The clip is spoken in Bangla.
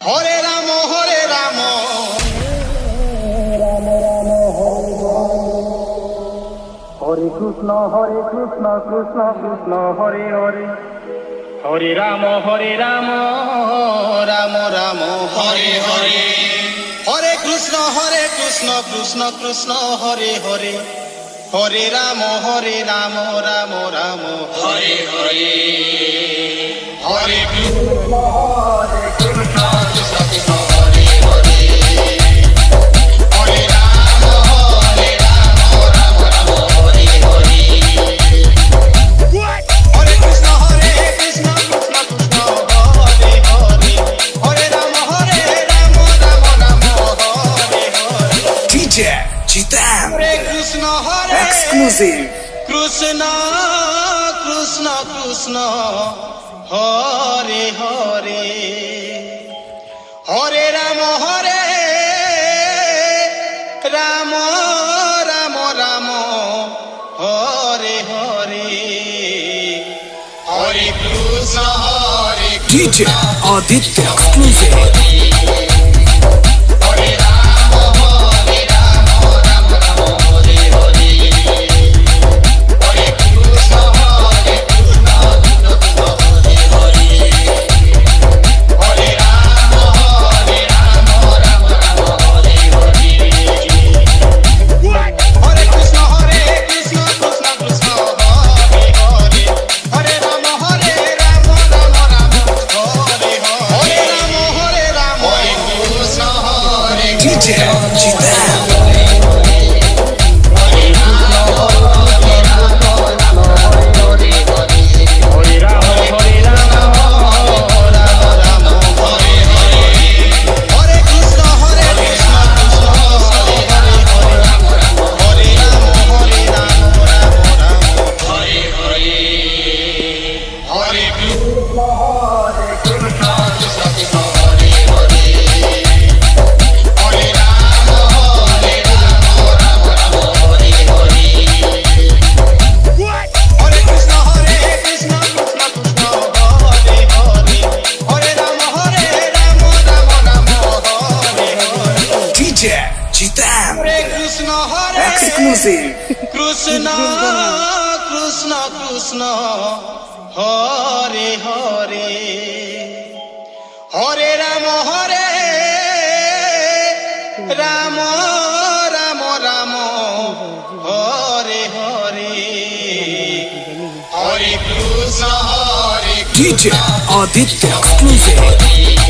Hare Ram Hare Ram Hare Krishna Krishna Krishna Hare Hare Hare Ram Ram Ram Hare Hare Hare Krishna Krishna Krishna Hare Hare Hare Ram Ram Ram Hare Hare Hare Krishna Hare Krishna Krishna Hare Hare Hare Ram Ram Hare Hare Hare Krishna Krishna Krishna Hare Hare Hare Ram Ram Hare Hare DJ Chitam Hare Krishna Exclusive Krishna Krishna Krishna Hare Hare Hare Ram Ram Ram Hare Hare Hare Krishna DJ Aditya Exclusive Hare Ram Ram Hare Hare Hare Krishna Krishna Hare Hare Hare Ram Ram Hare Hare Hare Krishna Krishna Krishna Hare Hare Hare Ram Ram Hare Hare Hare Ram Hare Krishna DJ Chitam Hare Ram Hare Krishna Krishna Hare Hare Hare Ram Ram Hare Hare Hare Krishna Hare Krishna Krishna Hare Hare Hare Ram Hare Hare Hare Krishna Krishna Krishna Hare Hare Hare Ram Ram Hare Hare DJ Chitam Hare Krishna Exclusive Krishna Krishna Krishna Hare Hare Hare Ram Ram Ram Hare Hare Hare Krishna DJ Aditya Exclusive